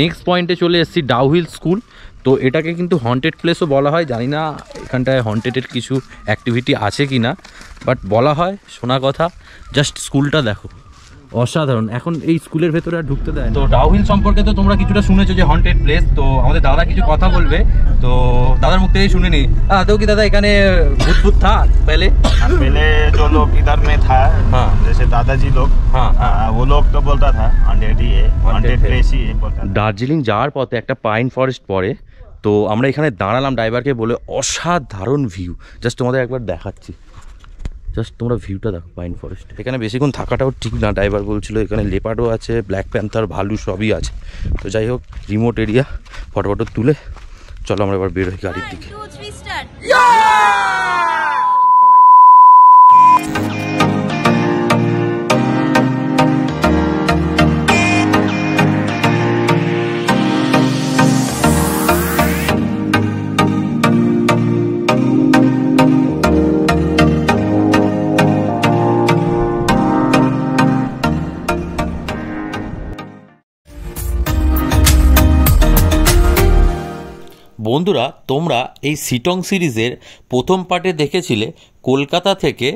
Next পয়েন্টে চলে এসেছি ডাউহিল স্কুল। তো এটাকে কিন্তু হন্টেড প্লেসও বলা হয়, জানি না এখানটায় হন্টেডের কিছু অ্যাক্টিভিটি আছে কি না, বাট বলা হয়, শোনা কথা। জাস্ট স্কুলটা দেখো, অসাধারণ। এখন এই স্কুলের ভেতরে আর ঢুকতে দেয়। তো ডাউহিল সম্পর্কে তো তোমরা কিছুটা শুনেছো যে হন্টেড প্লেস। তো আমাদের দাদা কিছু কথা বলবে, তো দাদার মুখ থেকেই শুনে নি। তো কি দাদা এখানে ভूत भूत था पहले? पहले जो लोग इधर में था, हाँ, जैसे दादाजी लोग, हाँ, वो लोग तो बोलता था हंटेड ही है, हंटेड प्लेस ही है बोलता था। দার্জিলিং যাওয়ার পথে একটা পাইন ফরেস্ট পড়ে, তো আমরা এখানে দাঁড়ালাম ড্রাইভারকে বলে। অসাধারণ ভিউ, জাস্ট তোমাদের একবার দেখাচ্ছি। জাস্ট তোমরা ভিউটা দেখো পাইন ফরেস্ট। এখানে বেশিক্ষণ থাকাটাও ঠিক না, ড্রাইভার বলছিল এখানে লেপার্ডও আছে, ব্ল্যাক প্যান্থার, ভালু সবই আছে। তো যাই হোক, রিমোট এরিয়া, ফটো ফটো তুলে চলো আমরা এবার বের হই গাড়ির দিকে। বন্ধুরা, তোমরা এই সিটং সিরিজের প্রথম পার্টে দেখেছিলে কলকাতা থেকে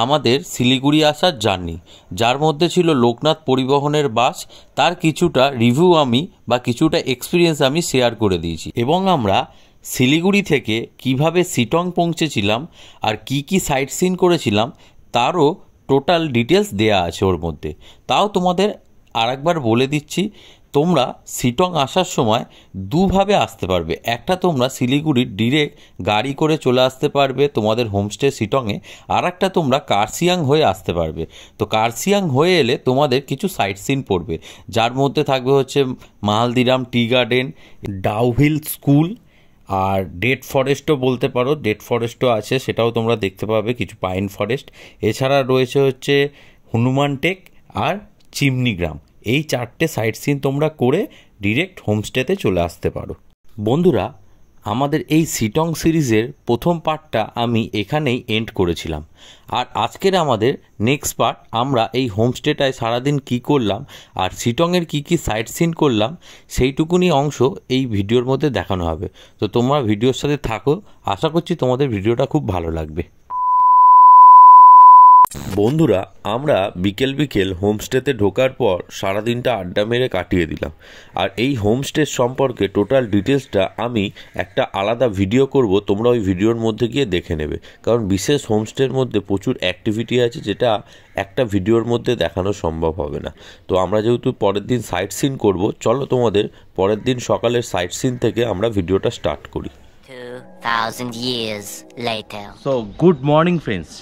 আমাদের শিলিগুড়ি আসার জার্নি, যার মধ্যে ছিল লোকনাথ পরিবহনের বাস। তার কিছুটা রিভিউ আমি বা কিছুটা এক্সপিরিয়েন্স আমি শেয়ার করে দিয়েছি, এবং আমরা শিলিগুড়ি থেকে কিভাবে সিটং পৌঁছেছিলাম আর কি কি সাইট সিন করেছিলাম তারও টোটাল ডিটেলস দেয়া আছে ওর মধ্যে। তাও তোমাদের আরেকবার বলে দিচ্ছি, তোমরা সিটং আসার সময় দুভাবে আসতে পারবে। একটা, তোমরা শিলিগুড়ির ডিরেক্ট গাড়ি করে চলে আসতে পারবে তোমাদের হোমস্টে সিটংয়ে। আর একটা, তোমরা কার্সিয়াং হয়ে আসতে পারবে। তো কার্সিয়াং হয়ে এলে তোমাদের কিছু সাইট সিন পড়বে, যার মধ্যে থাকবে হচ্ছে মাহালদিরাম টি গার্ডেন, ডাউহিল স্কুল, আর ডেড ফরেস্টও বলতে পারো, ডেড ফরেস্টও আছে, সেটাও তোমরা দেখতে পাবে, কিছু পাইন ফরেস্ট। এছাড়া রয়েছে হচ্ছে হনুমান টেক আর চিমনি গ্রাম। এই চারটে সাইট সিন তোমরা করে ডিরেক্ট হোমস্টেতে চলে আসতে পারো। বন্ধুরা, আমাদের এই সিটং সিরিজের প্রথম পার্টটা আমি এখানেই এন্ড করেছিলাম। আর আজকের আমাদের নেক্সট পার্ট, আমরা এই হোমস্টেটায় সারাদিন কি করলাম আর সিটংয়ের কি কি সাইট সিন করলাম সেইটুকুনি অংশ এই ভিডিওর মধ্যে দেখানো হবে। তো তোমরা ভিডিওর সাথে থাকো, আশা করছি তোমাদের ভিডিওটা খুব ভালো লাগবে। বন্ধুরা, আমরা বিকেল বিকেল হোমস্টেতে ঢোকার পর সারাদিনটা আড্ডা মেরে কাটিয়ে দিলাম। আর এই হোমস্টের সম্পর্কে টোটাল ডিটেলসটা আমি একটা আলাদা ভিডিও করব, তোমরা ওই ভিডিওর মধ্যে গিয়ে দেখে নেবে। কারণ বিশেষ হোমস্টের মধ্যে প্রচুর অ্যাক্টিভিটি আছে, যেটা একটা ভিডিওর মধ্যে দেখানো সম্ভব হবে না। তো আমরা যেহেতু পরের দিন সাইট সিন করব, চলো তোমাদের পরের দিন সকালের সাইট সিন থেকে আমরা ভিডিওটা স্টার্ট করি। 2000 years later. So good morning friends.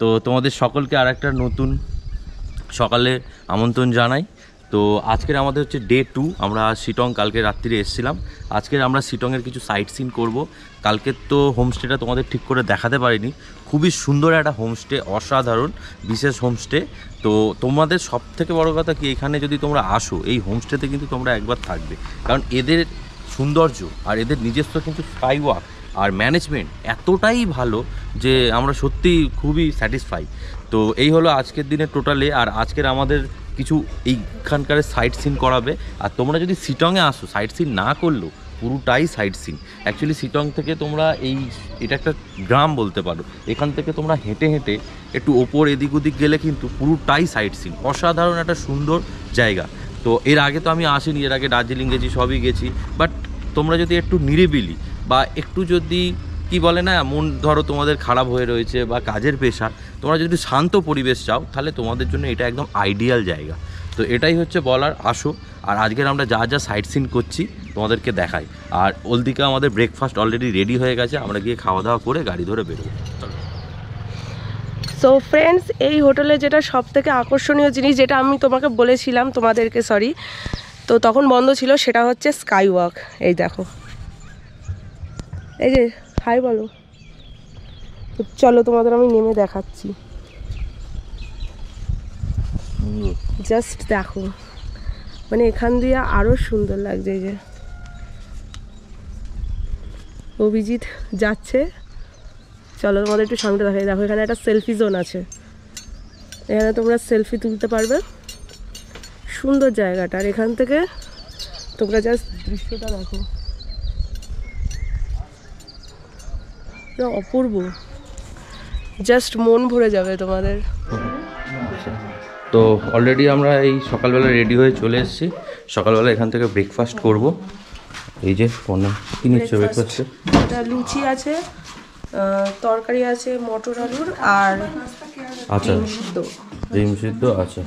তো তোমাদের সকলকে আর একটা নতুন সকালে আমন্ত্রণ জানাই। তো আজকের আমাদের হচ্ছে ডে 2। আমরা সিটং কালকে রাত্রিরে এসেছিলাম। আজকের আমরা সিটংয়ের কিছু সাইট সিন করব। কালকের তো হোমস্টেটা তোমাদের ঠিক করে দেখাতে পারিনি। খুবই সুন্দর একটা হোমস্টে, অসাধারণ বিশেষ হোমস্টে। তো তোমাদের সব থেকে বড়ো কথা কি, এখানে যদি তোমরা আসো এই হোমস্টেতে কিন্তু তোমরা একবার থাকবে, কারণ এদের সৌন্দর্য আর এদের নিজস্ব কিন্তু স্কাই ওয়াক আর ম্যানেজমেন্ট এতটাই ভালো যে আমরা সত্যি খুবই স্যাটিসফাই। তো এই হলো আজকের দিনের টোটালে। আর আজকের আমাদের কিছু এইখানকার সাইট সিন করাবে। আর তোমরা যদি সিটংয়ে আসো, সাইট সিন না করলেও পুরোটাই সাইট সিন। অ্যাকচুয়ালি সিটং থেকে তোমরা এটা একটা গ্রাম বলতে পারো, এখান থেকে তোমরা হেঁটে হেঁটে একটু ওপর এদিক ওদিক গেলে কিন্তু পুরোটাই সাইট সিন। অসাধারণ একটা সুন্দর জায়গা। তো এর আগে তো আমি আসিনি, এর আগে দার্জিলিং গেছি, সবই গেছি। বাট তোমরা যদি একটু নিরিবিলি বা একটু যদি কি বলে না, মন ধরো তোমাদের খারাপ হয়ে রয়েছে বা কাজের পেশা, তোমরা যদি শান্ত পরিবেশ চাও, তাহলে তোমাদের জন্য এটা একদম আইডিয়াল জায়গা। তো এটাই হচ্ছে বলার। আসো। আর আজকের আমরা যা যা সাইট সিন করছি তোমাদেরকে দেখাই। আর ওলদিকে আমাদের ব্রেকফাস্ট অলরেডি রেডি হয়ে গেছে, আমরা গিয়ে খাওয়া দাওয়া করে গাড়ি ধরে বেরোবো। চলো। সো ফ্রেন্ডস, এই হোটেলে যেটা সব থেকে আকর্ষণীয় জিনিস, যেটা আমি তোমাকে বলেছিলাম তোমাদেরকে, তো তখন বন্ধ ছিল, সেটা হচ্ছে স্কাই ওয়াক। এই দেখো, এই যে হাই বলো। তো চলো তোমাদের আমি নেমে দেখাচ্ছি। জাস্ট দেখো, মানে এখান দিয়ে আরও সুন্দর লাগছে। এই যে অভিজিৎ যাচ্ছে, চলো তোমাদের একটু সামনে দেখাই। দেখো, এখানে একটা সেলফি জোন আছে, এখানে তোমরা সেলফি তুলতে পারবে। সুন্দর জায়গাটা। আর এখান থেকে তোমরা জাস্ট দৃশ্যটা দেখো, অপূর্ব, জাস্ট মন ভরে যাবে তোমাদের। তো অলরেডি আমরা এই সকালবেলা রেডি হয়ে চলে এসেছি। সকালবেলা এখান থেকে ব্রেকফাস্ট করব। এই যে কি নিচ্ছ ব্রেকফাস্টে? এটা লুচি আছে, তরকারি আছে মটর আলুর, আর আচ্ছা ডিম সিদ্ধ আছে।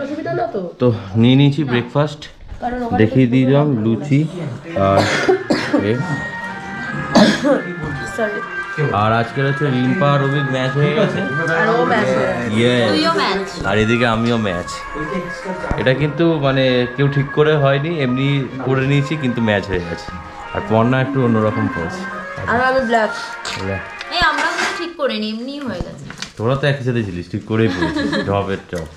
অসুবিধা না তো? তো নিয়ে নিয়েছি ব্রেকফাস্ট, দেখিয়ে দিলাম লুচি আর আর আজকের হচ্ছে রিম্পা আর রবির ম্যাচ হয়ে গেছে, আর এদিকে আমিও ম্যাচ। এটা কিন্তু মানে কেউ ঠিক করে হয়নি, এমনি করে নিয়েছি, কিন্তু ম্যাচ হয়ে গেছে। আর পর্ণা একটু অন্যরকম করেছে, আর আমি ব্ল্যাক। এই আমরা কিন্তু ঠিক করিনি, এমনি হয়ে গেছে। তোরা তো একসাথে ছিলিস, ঠিক করেই পড়েছিস জবের জব।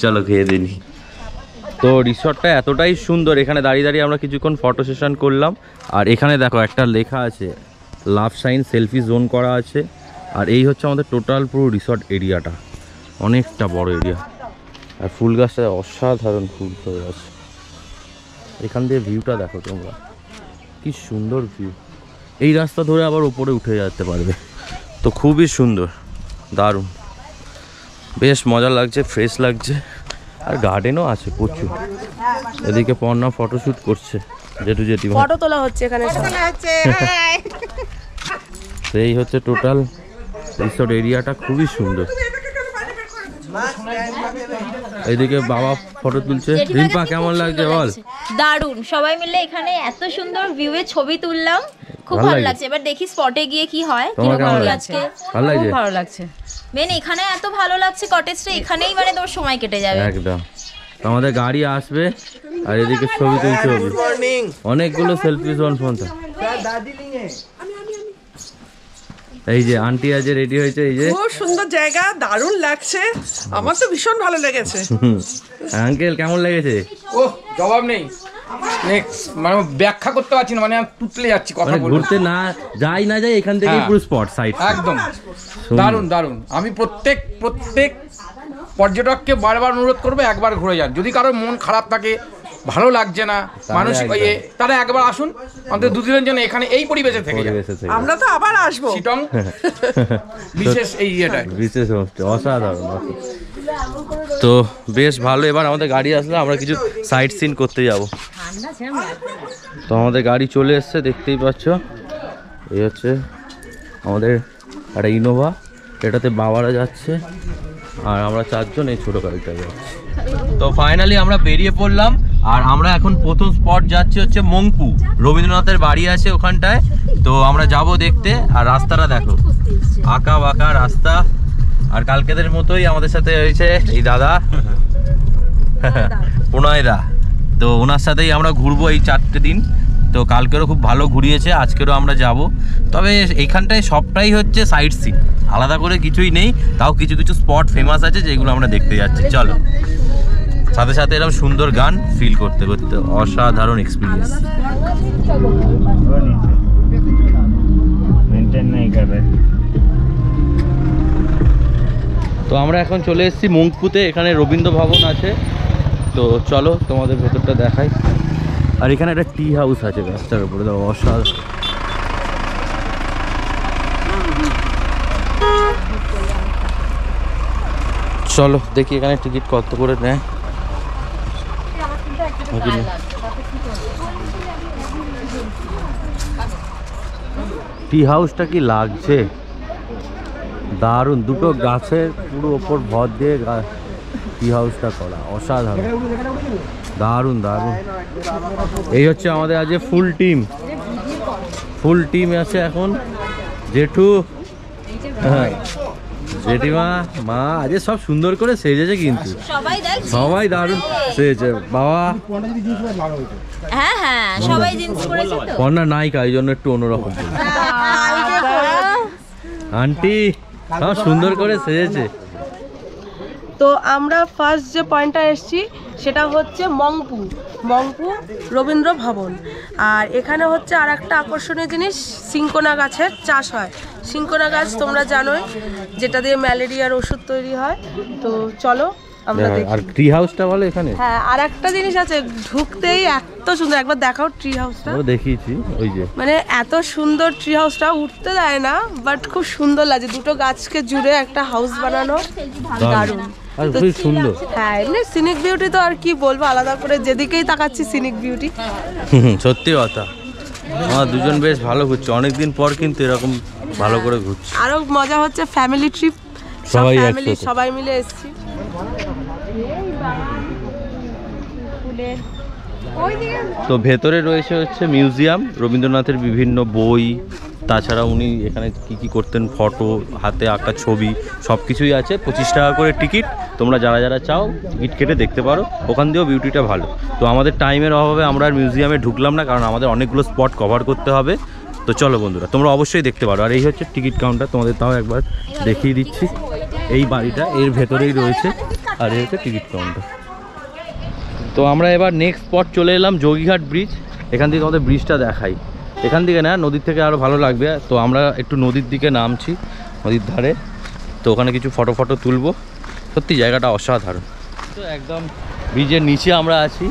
চলো খেয়ে দিনি। তো রিসর্টটা এতটাই সুন্দর, এখানে দাঁড়িয়ে দাঁড়িয়ে আমরা কিছুক্ষণ ফটো সেশন করলাম। আর এখানে দেখো একটা লেখা আছে লাভ সাইন, সেলফি জোন করা আছে। আর এই হচ্ছে আমাদের টোটাল পুরো রিসর্ট এরিয়াটা, অনেকটা বড় এরিয়া। আর ফুল গাছটা অসাধারণ ফুল হয়ে আছে। এখান দিয়ে ভিউটা দেখো তোমরা, কি সুন্দর ভিউ। এই রাস্তা ধরে আবার ওপরে উঠে যেতে পারবে। তো খুবই সুন্দর, দারুণ, বেশ মজা লাগছে, ফ্রেশ লাগছে। আর গার্ডেনও আছে প্রচুর। এদিকে পর্ণা ফটোশ্যুট করছে, জেঠিমা ফটো তোলা হচ্ছে এখানে। সেই হচ্ছে টোটাল রিসোর্ট এরিয়াটা, খুবই সুন্দর। এইদিকে বাবা ফটো তুলছে। রিম্পা কেমন লাগছে বল? দারুণ, সবাই মিলে এখানে এত সুন্দর ভিউয়ে ছবি তুললাম, খুব ভালো লাগছে। এবার দেখি স্পটে গিয়ে কি হয়। তোমার কেমন লাগছে? ভালো লাগছে, ভালো লাগছে। মেন এখানে এত ভালো লাগছে, কটেজটা এখানেই মানে তোর সময় কেটে যাবে একদম। আমাদের গাড়ি আসবে আর এদিকে ছবি তুলতে হবে, অনেকগুলো সেলফি জোন ফোন। এই যে আন্টি আজ রেডি হয়েছে, এই যে খুব সুন্দর জায়গা, দারুণ লাগছে, আমার তো ভীষণ ভালো লেগেছে। আঙ্কেল কেমন লেগেছে? ও জবাব নেই, মানে ব্যাখ্যা করতে পারছি না, মানে আমি তুতলে যাচ্ছি কথা বলতে। ঘুরতে না যাই না যাই এখান থেকে পুরো স্পট সাইড একদম দারুণ দারুণ। আমি প্রত্যেক পর্যটককে বারবার অনুরোধ করবো একবার ঘুরে যান। যদি কারোর মন খারাপ থাকে, ভালো লাগছে না মানসিক, তারা একবার আসুন, অন্তত দুদিনের জন্য এখানে এই পরিবেশে থেকে আমরা তো আবার আসবো। শিটং বিশেষ এই ইয়েটা বিশেষ অসাধারণ। তো বেশ ভালো। এবার আমাদের গাড়ি আসলে আমরা কিছু সাইট সিন করতে যাব। তো আমাদের গাড়ি চলে এসছে, দেখতেই পাচ্ছ। এই হচ্ছে আমাদের একটা ইনোভা, এটাতে বাবারা যাচ্ছে আর আমরা চারজন এই ছোটো গাড়িটা যাচ্ছি। তো ফাইনালি আমরা বেরিয়ে পড়লাম। আর আমরা এখন প্রথম স্পট যাচ্ছি হচ্ছে মংপু, রবীন্দ্রনাথের বাড়ি আছে ওখানটায়। তো আমরা যাব দেখতে। আর রাস্তাটা দেখো, আঁকা বাঁকা রাস্তা। আর কালকেদের মতোই আমাদের সাথে হয়েছে এই দাদা প্রণয়দা। তো ওনার সাথেই আমরা ঘুরবো এই 4টে দিন। তো কালকেরও খুব ভালো ঘুরিয়েছে, আজকেরও আমরা যাব। তবে এইখানটায় সবটাই হচ্ছে সাইট সিন, আলাদা করে কিছুই নেই। তাও কিছু কিছু স্পট ফেমাস আছে যেগুলো আমরা দেখতে যাচ্ছি। চলো, সাথে সাথে এরকম সুন্দর গান ফিল করতে করতে, অসাধারণ এক্সপিরিয়েন্স। তো আমরা এখন চলে এসেছি মংপুতে, এখানে রবীন্দ্র ভবন আছে। তো চলো তোমাদের ভেতরটা দেখাই। আর এখানে একটা টি হাউস আছে রাস্তার উপরে, অসাধারণ। চলো দেখি এখানে টিকিট কত করে নেয়। টি হাউসটা কি লাগছে, দারুণ। দুটো গাছের পুরো ওপর ভর দিয়ে টি হাউসটা করা, অসাধারণ, দারুণ দারুণ। এই হচ্ছে আমাদের আজ ফুল টিম আছে এখন। জেঠু, জেঠিমা, মা আজ সব সুন্দর করে সেজেছে, কিন্তু সবাই দারুণ সেজেছে। বাবা হ্যাঁ হ্যাঁ সবাই জিন্স পরেছে তো। পর্ণা নায়িকা, এই জন্য একটু অন্যরকম। আন্টি সব সুন্দর করে সেজেছে। তো আমরা ফার্স্ট যে পয়েন্টটা এসেছি সেটা হচ্ছে মংপু রবীন্দ্র ভবন। আর এখানে হচ্ছে আর একটা আকর্ষণীয় জিনিস, সিঙ্কোনা গাছের চাষ হয়। সিঙ্কোনা গাছ তোমরা জানোই, যেটা দিয়ে ম্যালেরিয়ার ওষুধ তৈরি হয়। তো চলো আমরা দেখি। আর ট্রি হাউসটা বলো এখানে? হ্যাঁ, আর একটা জিনিস আছে, ঢুকতেই এত সুন্দর, একবার দেখাও ট্রি হাউসটা। ও দেখিয়েছি, ওই যে মানে এত সুন্দর ট্রি হাউসটা, উঠতে দেয় না বাট খুব সুন্দর লাগে, দুটো গাছকে জুড়ে একটা হাউস বানানো, দারুণ। আর খুব সুন্দর। হ্যাঁ, এমনি সিনিক বিউটি তো আর কি বলবো, আলাদা করে যেদিকেই তাকাচ্ছি সিনিক বিউটি। সত্যি কথা, আমার দুজন বেশ ভালো ঘুরছে, অনেকদিন পর কিন্তু এরকম ভালো করে ঘুরছে। আরো মজা হচ্ছে ফ্যামিলি ট্রিপ, সবাই ফ্যামিলি একসাথে। সবাই মিলে এসেছি। তো ভেতরে রয়েছে হচ্ছে মিউজিয়াম, রবীন্দ্রনাথের বিভিন্ন বই, তাছাড়া উনি এখানে কি কি করতেন, ফটো, হাতে আঁকা ছবি, সব কিছুই আছে। 25 টাকা করে টিকিট, তোমরা যারা যারা চাও টিকিট কেটে দেখতে পারো, ওখান দিয়েও বিউটিটা ভালো। তো আমাদের টাইমের অভাবে আমরা আর মিউজিয়ামে ঢুকলাম না, কারণ আমাদের অনেকগুলো স্পট কভার করতে হবে। তো চলো বন্ধুরা, তোমরা অবশ্যই দেখতে পারো। আর এই হচ্ছে টিকিট কাউন্টার, তোমাদের তাও একবার দেখিয়ে দিচ্ছি। এই বাড়িটা এর ভেতরেই রয়েছে, আর এই হচ্ছে টিকিট কাউন্টার। তো আমরা এবার নেক্সট স্পট চলে এলাম যোগীঘাট ব্রিজ। এখান থেকে আমাদের ব্রিজটা দেখাই, এখান থেকে না নদীর থেকে আরও ভালো লাগবে। তো আমরা একটু নদীর দিকে নামছি, নদীর ধারে। তো ওখানে কিছু ফটো তুলবো, সত্যি জায়গাটা অসাধারণ। তো একদম ব্রিজের নিচে আমরা আছি,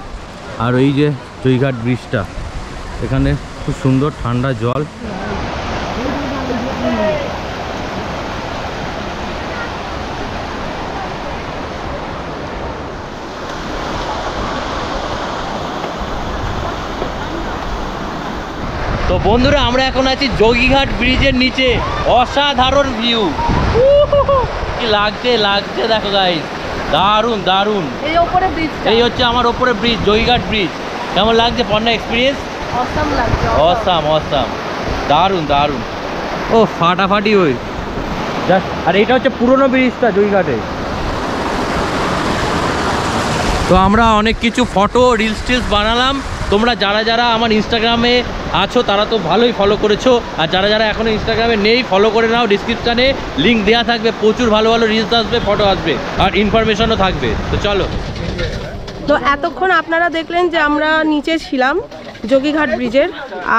আর এই যে যোগীঘাট ব্রিজটা, এখানে খুব সুন্দর ঠান্ডা জল। তো বন্ধুরা, আমরা এখন আছি যোগীঘাট ব্রিজের নিচে, অসাধারণ ভিউ। কি লাগছে দেখো গাইস, দারুণ দারুণ। এই উপরে ব্রিজ, এই হচ্ছে আমার ওপরে ব্রিজ, যোগীঘাট ব্রিজ। কেমন লাগছে পর্ণা এক্সপিরিয়েন্স? অসাম লাগছে, অসাম, দারুণ দারুণ। ও ফাটাফাটি ওই জাস্ট। আর এইটা হচ্ছে পুরনো ব্রিজটা যোগীঘাটে। তো আমরা অনেক কিছু ফটো, রিলস বানালাম। তোমরা যারা যারা আমার ইনস্টাগ্রামে আছো তারা তো ভালোই ফলো করেছো, আর যারা যারা এখনো ইনস্টাগ্রামে নেই ফলো করে নাও, ডিসক্রিপশানে লিঙ্ক দেওয়া থাকবে, প্রচুর ভালো ভালো রিলস আসবে, ফটো আসবে, আর ইনফরমেশনও থাকবে। তো চলো। তো এতক্ষণ আপনারা দেখলেন যে আমরা নিচে ছিলাম যোগীঘাট ব্রিজের,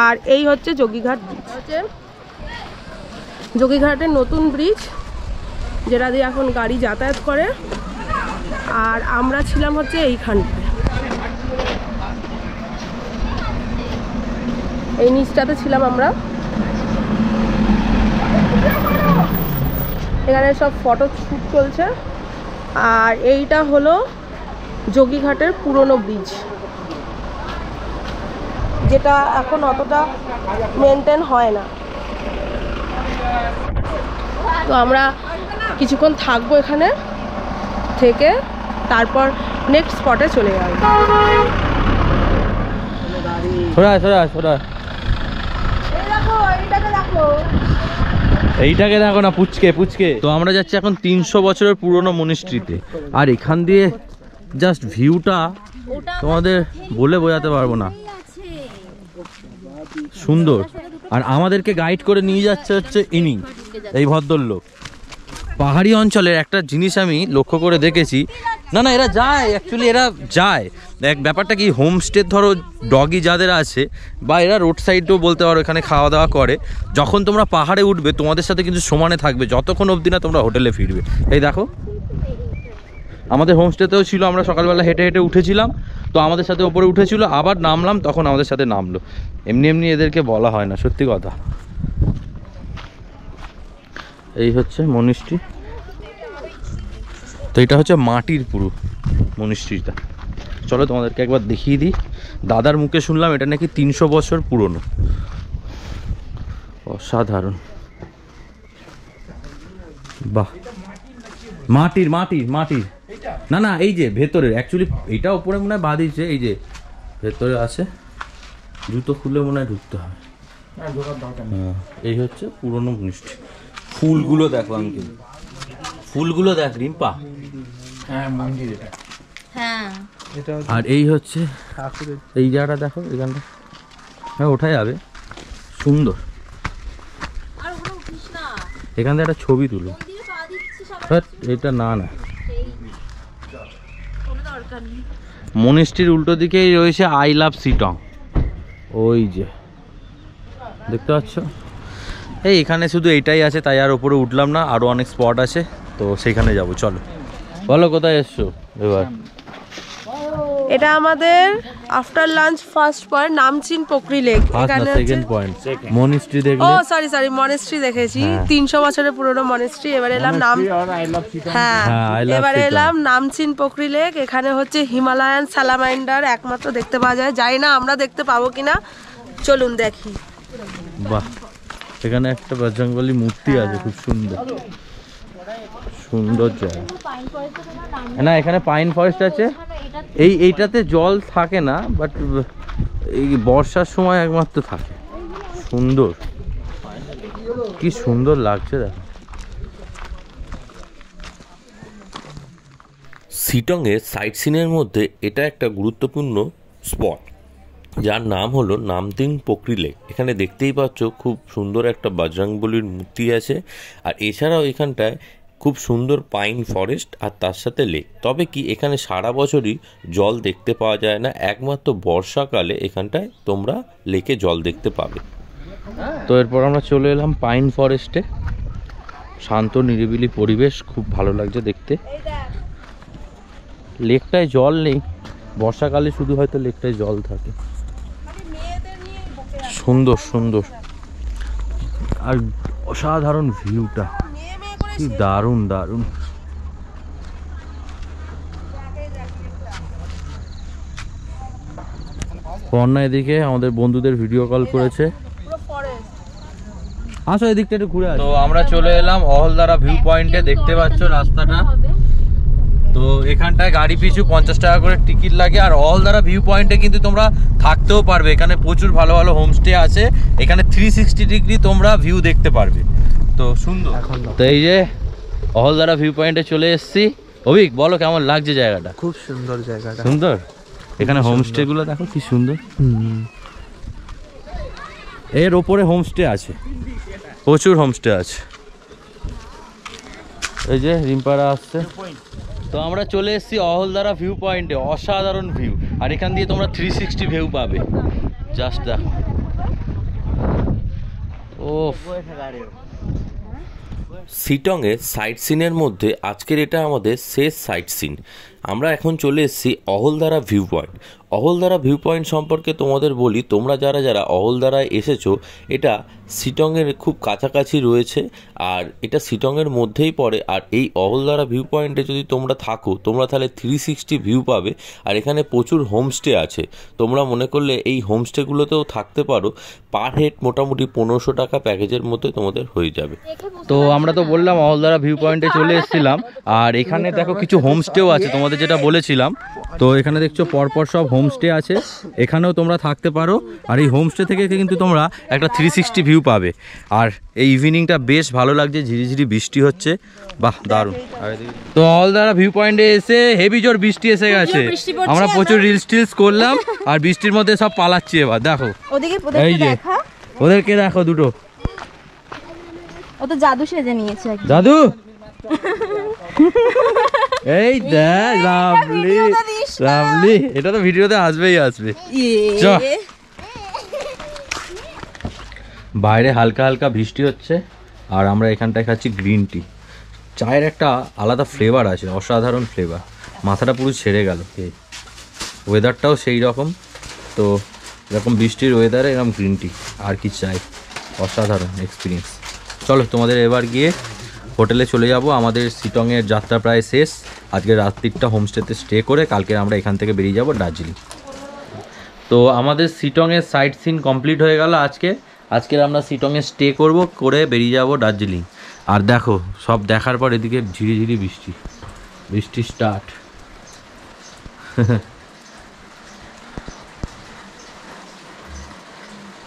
আর এই হচ্ছে যোগীঘাট ব্রিজ, হচ্ছে যোগীঘাটের নতুন ব্রিজ, যেটা দিয়ে এখন গাড়ি যাতায়াত করে। আর আমরা ছিলাম হচ্ছে এইখানটায়, এই নিচটাতে ছিলাম আমরা। এখানে সব ফটো শ্যুট চলছে। আর এইটা হলো যোগীঘাটের পুরনো ব্রিজ, যেটা এখন অতটা মেনটেন হয় না। তো আমরা কিছুক্ষণ থাকবো এখানে, থেকে তারপর নেক্সট স্পটে চলে যাবো। এইটাকে দেখো না, পুচকে। তো আমরা যাচ্ছি এখন 300 বছরের পুরনো মনিস্ট্রিতে। আর এখান দিয়ে জাস্ট ভিউটা তোমাদের বলে বোঝাতে পারবো না, সুন্দর। আর আমাদেরকে গাইড করে নিয়ে যাচ্ছে হচ্ছে ইনি, এই ভদ্রলোক। পাহাড়ি অঞ্চলের একটা জিনিস আমি লক্ষ্য করে দেখেছি, না এরা যায়, অ্যাকচুয়ালি এরা যায়। দেখ ব্যাপারটা কি, হোমস্টে ধরো ডগি যাদের আছে, বা এরা রোড সাইডেও বলতে পারো, এখানে খাওয়া দাওয়া করে। যখন তোমরা পাহাড়ে উঠবে তোমাদের সাথে কিন্তু সমানে থাকবে যতক্ষণ অবধি না তোমরা হোটেলে ফিরবে। এই দেখো, আমাদের হোমস্টেতেও ছিল, আমরা সকালবেলা হেঁটে হেঁটে উঠেছিলাম, তো আমাদের সাথে ওপরে উঠেছিল, আবার নামলাম, তখন আমাদের সাথে নামলো। এমনি এদেরকে বলা হয় না, সত্যি কথা। এই হচ্ছে মনিস্ট্রি। তো এটা হচ্ছে মাটির পুরো মনিস্ট্রিটা। চলো তোমাদেরকে একবার দেখিয়ে দিই। দাদার মুখে শুনলাম এটা নাকি 300 বছর পুরনো। অসাধারণ, বাহ। মাটির না এই যে ভেতরের, অ্যাকচুয়ালি এইটা ওপরে মনে হয় বাঁধিয়েছে, এই যে ভেতরে আছে, জুতো খুলে মনে হয় ঢুকতে হবে। হ্যাঁ, এই হচ্ছে পুরনো মনিস্ট্রি। ফুলগুলো দেখো আঙ্কেল, ফুলগুলো দেখ রিম্পা। হ্যাঁ, মন্দির এটা। হ্যাঁ, আর এই হচ্ছে এই জায়গাটা দেখো, এখানটা হ্যাঁ ওঠা যাবে, সুন্দর। এখান থেকে একটা ছবি তুলো। এটা না মনিস্ট্রির উল্টো দিকেই রয়েছে আই লাভ শিটং, ওই যে দেখতে পাচ্ছ। এখানে শুধু এইটাই আছে, তাই আর ওপরে উঠলাম না, আরও অনেক স্পট আছে, তো সেইখানে যাব। চলো। বলো কোথায় এসছো এবার? এটা আমাদের after lunch first point, Namchin Pokhri lake. এখানে সেকেন্ড পয়েন্ট মনিস্ট্রি ও দেখলে। সরি মনেস্ট্রি দেখেছি, 300 বছরের পুরনো মনেস্ট্রি। এবার এলাম হ্যাঁ I love এবার Sittong। এলাম নামচিন পোখরি লেক। এখানে হচ্ছে হিমালয়ান স্যালামাইন্ডার একমাত্র দেখতে পাওয়া যায়, জানি না আমরা দেখতে পাবো কিনা, চলুন দেখি। বাহ, এখানে একটা বজরংবলী মূর্তি আছে, খুব সুন্দর সুন্দর জায়গা। না এখানে পাইন ফরেস্ট আছে, এইটাতে জল থাকে না, বাট এই বর্ষার সময় একমাত্র থাকে। সুন্দর, কি সুন্দর লাগছে দেখো। শিটংয়ের সাইট সিনের মধ্যে এটা একটা গুরুত্বপূর্ণ স্পট, যার নাম হলো নামতিং পোখরি লেক। এখানে দেখতেই পাচ্ছ খুব সুন্দর একটা বজরংবলীর মূর্তি আছে, আর এছাড়াও এখানটায় খুব সুন্দর পাইন ফরেস্ট আর তার সাথে লেক। তবে কি এখানে সারা বছরই জল দেখতে পাওয়া যায় না, একমাত্র বর্ষাকালে এখানটায় তোমরা লেকে জল দেখতে পাবে। তো এরপর আমরা চলে এলাম পাইন ফরেস্টে। শান্ত নিরিবিলি পরিবেশ, খুব ভালো লাগছে দেখতে। লেকটায় জল নেই, বর্ষাকালে শুধু হয়তো লেকটায় জল থাকে। সুন্দর সুন্দর আর অসাধারণ ভিউটা, কি দারুণ দারুণ। পর্ণা এদিকে আমাদের বন্ধুদের ভিডিও কল করেছে। আসো এদিকটা একটু ঘুরে আসো। তো আমরা চলে এলাম অহলদারা ভিউ পয়েন্টে। দেখতে পাচ্ছ রাস্তাটা, তো এখানটায় গাড়ি পিছু 50 টাকা করে টিকিট লাগে। আর অহলদারা ভিউ পয়েন্টে কিন্তু তোমরা থাকতেও পারবে, এখানে প্রচুর ভালো ভালো হোমস্টে আছে। এখানে 360 ডিগ্রি তোমরা ভিউ দেখতে পারবে, তো সুন্দর। তো এই যে অহলদারা ভিউ পয়েন্টে চলে এসেছি। অভিক বলো কেমন লাগছে জায়গাটা? খুব সুন্দর জায়গাটা, সুন্দর। এখানে হোমস্টে গুলো দেখো কি সুন্দর। এর ওপরে হোমস্টে আছে, প্রচুর হোমস্টে আছে। এই যে রিম্পারা আসছে। তো আমরা চলে এসেছি অহলদারা ভিউ পয়েন্টে। অসাধারণ ভিউ, আর এখান দিয়ে তোমরা 360 ভিউ পাবে। জাস্ট দেখো, ওফ। শিটংয়ের সাইট সিনের মধ্যে আজকের এটা আমাদের শেষ সাইট সিন। আমরা এখন চলে এসেছি Ahaldara view point. Ahaldara view point সম্পর্কে তোমাদের বলি, তোমরা যারা যারা অহলদারায় এসেছো, এটা শিটংয়ের খুব কাছাকাছি রয়েছে, আর এটা শিটংয়ের মধ্যেই পড়ে। আর এই অহলদারা ভিউ পয়েন্টে যদি তোমরা থাকো, তোমরা তাহলে 360 ভিউ পাবে। আর এখানে প্রচুর হোমস্টে আছে, তোমরা মনে করলে এই হোমস্টেগুলোতেও থাকতে পারো। পার হেড মোটামুটি 1500 টাকা প্যাকেজের মধ্যে তোমাদের হয়ে যাবে। তো আমরা তো বললাম অহলদারা ভিউ পয়েন্টে চলে এসেছিলাম, আর এখানে দেখো কিছু হোমস্টেও আছে, তোমাদের যেটা বলেছিলাম। তো এখানে দেখছো পরপর সব হোমস্টে আছে, এখানেও তোমরা থাকতে পারো। আর এই হোমস্টে থেকে কিন্তু তোমরা একটা 360 ভিউ পাবে। আর এই ইভিনিংটা বেশ ভালো লাগছে, ঝিরিঝিরি বৃষ্টি হচ্ছে, বাহ দারুণ। তো অহলদারা ভিউ পয়েন্টে এসে হেভি জোর বৃষ্টি এসে গেছে। আমরা প্রচুর রিলস টিলস করলাম, আর বৃষ্টির মধ্যে সব পালাচ্ছি। এবার দেখো এই যে ওদেরকে দেখো দুটো, ও তো জাদু সেজে নিয়েছে। জাদু এই দেখ, লাভলি লাভলি। এটা তো ভিডিওতে আসবেই আসবে। চ বাইরে হালকা হালকা বৃষ্টি হচ্ছে, আর আমরা এখানটায় খাচ্ছি গ্রিন টি। চায়ের একটা আলাদা ফ্লেভার আছে, অসাধারণ ফ্লেভার, মাথাটা পুরো ছেড়ে গেল। ওয়েদারটাও সেই রকম, তো এরকম বৃষ্টির ওয়েদারে এরকম গ্রিন টি আর কি চাই, অসাধারণ এক্সপিরিয়েন্স। চলো তোমাদের এবার গিয়ে হোটেলে চলে যাব। আমাদের শিটংয়ের যাত্রা প্রায় শেষ। আজকে রাত্রিটা হোমস্টেতে স্টে করে কালকে আমরা এখান থেকে বেরিয়ে যাব দার্জিলিং। তো আমাদের শিটংয়ের সাইট সিন কমপ্লিট হয়ে গেল আজকে আমরা শিটংয়ে স্টে করব, করে বেরিয়ে যাব দার্জিলিং। আর দেখো সব দেখার পর এদিকে ঝিরিঝিরি বৃষ্টি স্টার্ট।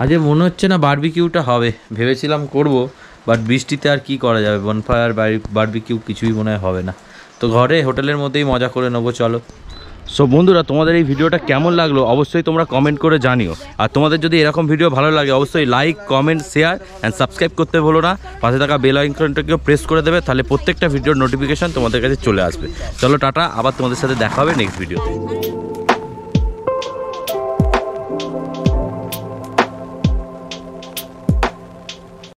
আজকে মনে হচ্ছে না বারবিকিউটা হবে, ভেবেছিলাম করব, বাট বৃষ্টিতে আর কি করা যাবে, বনফায়ার বারবিকিউ কিছুই মনে হয় হবে না। তো ঘরে হোটেলের মধ্যেই মজা করে নেবো, চলো। সো বন্ধুরা, তোমাদের এই ভিডিওটা কেমন লাগলো অবশ্যই তোমরা কমেন্ট করে জানিও। আর তোমাদের যদি এরকম ভিডিও ভালো লাগে অবশ্যই like, comment, share and subscribe করতে ভুলো না। পাশে থাকা বেল আইকনটাকেও প্রেস করে দেবে, তাহলে প্রত্যেকটা ভিডিওর নোটিফিকেশন তোমাদের কাছে চলে আসবে। চলো টাটা, আবার তোমাদের সাথে দেখা হবে নেক্সট ভিডিওতে।